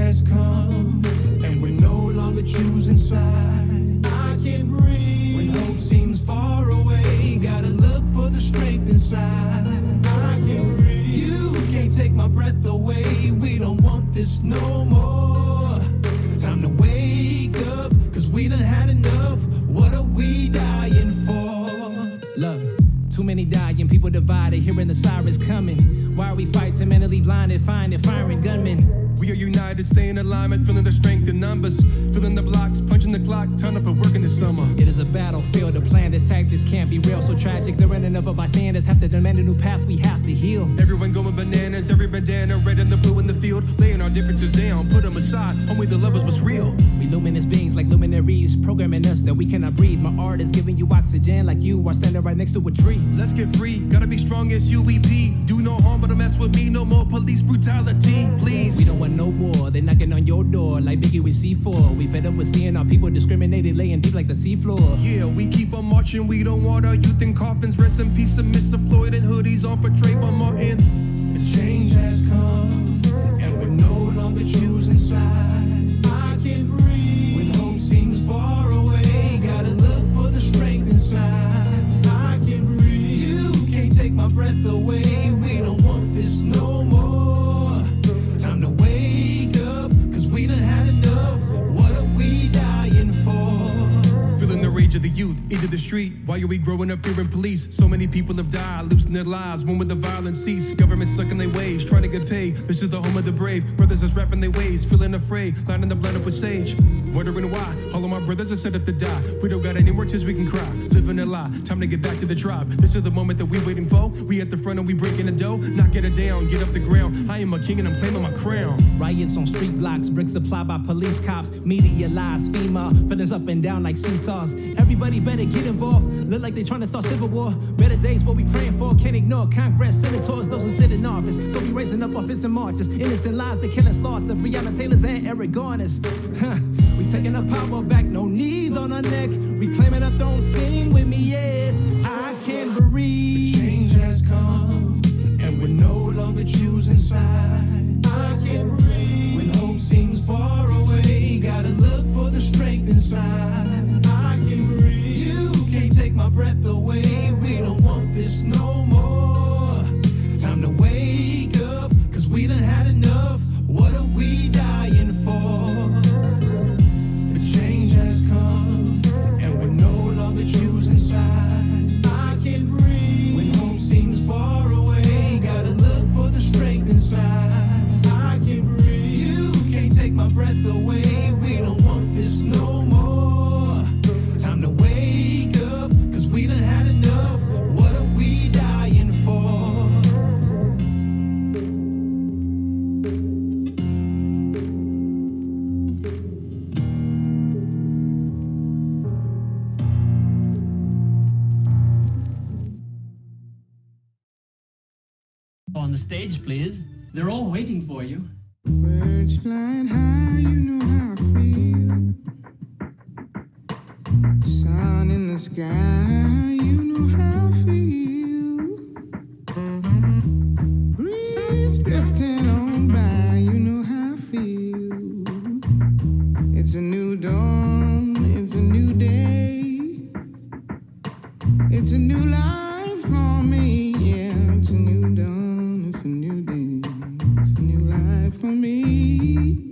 has come, and we're no longer choosing sides. I can't breathe when hope seems far away. Gotta look for the strength inside. I can't breathe. You can't take my breath away. We don't want this no more. Time to wake up, cause we done had enough. What are we dying for? Look, too many dying, people divided, hearing the sirens coming. Why are we fighting, mentally blinded, firing gunmen? We are united, staying in alignment, feeling the strength in numbers, feeling the blocks, punching the clock, time to put work in the summer. It is a battlefield, a planned attack, this can't be real, so tragic. They're running over bystanders, have to demand a new path, we have to heal. Everyone going bananas, every bandana, red and the blue in the field, laying our differences down, put them aside, homie, the love is what's real. We luminous beings like luminaries, programming us that we cannot breathe. My art is giving you oxygen like you are standing right next to a tree. Let's get free, gotta be strong as UEP. Do no harm but don't mess with me, no more police brutality, please. We don't want no war, they knocking on your door like Biggie with C4. We fed up with seeing our people discriminated, laying deep like the seafloor. Yeah, we keep on marching, we don't want our youth in coffins. Rest in peace of Mr. Floyd and hoodies on for Trayvon Martin. The change has come, and we're no longer choosing sides. I can't breathe when hope seems far away. Gotta look for the strength inside. I can't breathe. You can't take my breath away. We don't want this no more. Time to wake up, cause we done had enough. What are we dying for? Feeling the rage of the youth into the street. Why are we growing up fearing police? So many people have died, losing their lives. When will the violence cease? Government stuck in their ways, trying to get paid. This is the home of the brave. Brothers is rapping their ways, feeling afraid, lining the blood up with sage. Wondering why all of my brothers are set up to die. We don't got any more tears we can cry. Living a lie, time to get back to the tribe. This is the moment that we waiting for. We at the front and we breaking the dough. Knocking it down, get up the ground. I am a king and I'm claiming my crown. Riots on street blocks, bricks applied by police cops. Media lies, FEMA, feelings up and down like seesaws. Everybody better get involved. Look like they trying to start civil war. Better days, what we praying for. Can't ignore Congress, senators, those who sit in office. So we raising up our fists and marches. Innocent lives, they killing slaughter. Breonna Taylor's and Eric Garner's. We taking the power back, no knees on our necks. Reclaiming our throne, sing with me, yes. I can't breathe. The change has come, and we're no longer choosing sides. I can't breathe when hope seems far away. Gotta look for the strength inside. I can't breathe. You can't take my breath away. We don't want this no more. Time to wake up, cause we done had enough. What are we dying for? The change has come, and we're no longer choosing sides. I can't breathe when hope seems far away. Gotta look for the strength inside. I can't breathe. You can't take my breath away. We don't want this no more. Time to wake up, cause we done had enough. What are we dying for? On the stage, please. They're all waiting for you. Birds flying high, you know how I feel. Sun in the sky, you know how I feel. Breeze drifting on by, you know how I feel. It's a new dawn, it's a new day. It's a new life for me, yeah. It's a new dawn, it's a new day. It's a new life for me.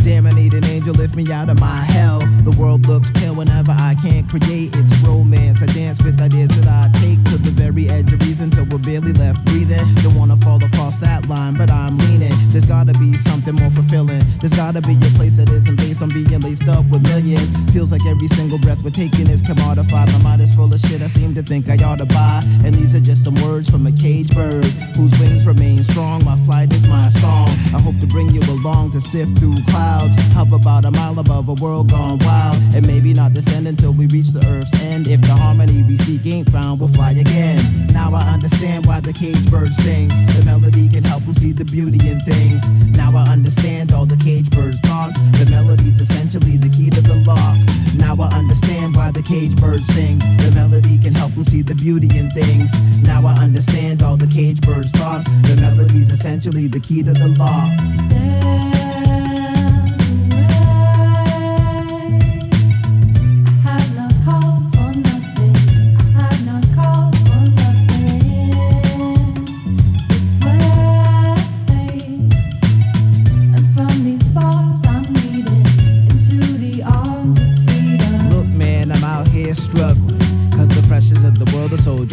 Damn, I need an angel, lift me out of my hell. The world looks pale whenever I can't create its romance. I dance with ideas that I take to the very edge of reason till we're barely left breathing. Don't wanna fall across that line, but I'm leaning. There's gotta be something more fulfilling. There's gotta be a place that isn't based on being laced up with millions. Feels like every single breath we're taking is commodified. My mind is full of shit I seem to think I ought to buy. And these are just some words from a caged bird whose wings remain strong. My flight is my song. I hope to bring you along to sift through clouds. Hover about a mile above a world gone wild. And maybe not descend until we reach the earth's end. If the harmony we seek ain't found, we'll fly again. Now I understand why the caged bird sings. The melody can help them see the beauty in things. Now I understand all the caged bird's thoughts. The melody's essentially the key to the lock. Now I understand why the caged bird sings. The melody can help them see the beauty in things. Now I understand all the caged bird's thoughts. The melody's essentially the key to the lock.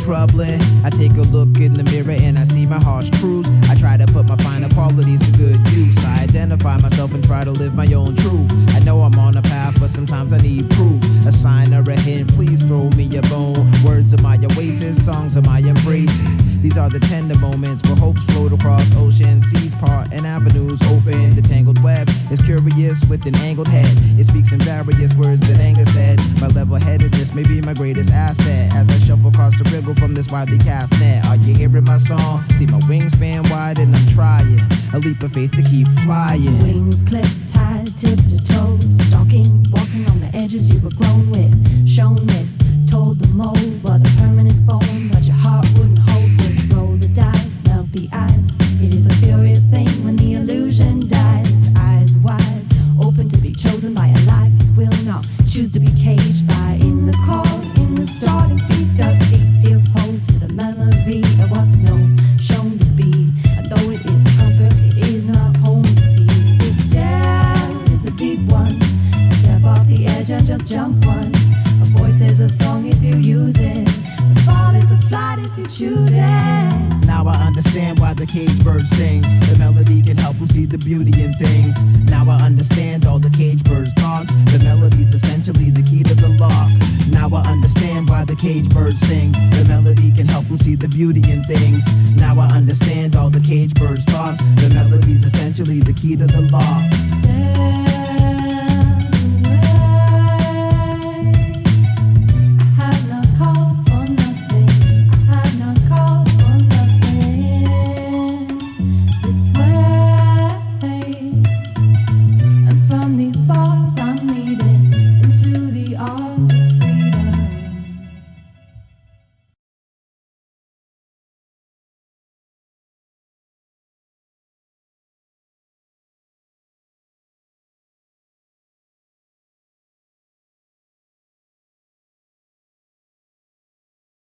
Troubling. I take a look in the mirror and I see my harsh truths. I try to put my finer qualities to good use. I identify myself and try to live my own truth. I know I'm on a path, but sometimes I need proof. A sign or a hint, please throw me a bone. Words are my oasis, songs are my embraces. These are the tender moments where hopes float across oceans, seas part and avenues open. The tangled web is curious with an angled head. It speaks in various words that anger said. My level-headedness may be my greatest asset as I shuffle across the wriggle from this widely cast net. Are you hearing my song? See my wingspan wide and I'm trying a leap of faith to keep flying. Wings clipped, tied, tip to toe, stalking, walking on the edges you were grown with. Shown this, told the mold was a permanent bone, but your heart wouldn't hold this. Roll the dice, melt the ice. It is a furious thing when the illusion dies. Eyes wide, open to be chosen by a life you will not choose to be caged by. In the call, in the starting feet dug deep, heels hold to the memory of what's known, shown to be. And though it is comfort, it is not home to see. This down is a deep one. Step off the edge and just jump one. A voice is a song if you use it. The fall is a flight if you choose it. Now I understand why the caged bird sings. The melody can help them see the beauty in things. Now I understand all the caged bird's thoughts. The melody's essentially the key to the lock. Now I understand why the caged bird sings. The melody can help them see the beauty in things. Now I understand all the caged bird's thoughts. The melody's essentially the key to the lock.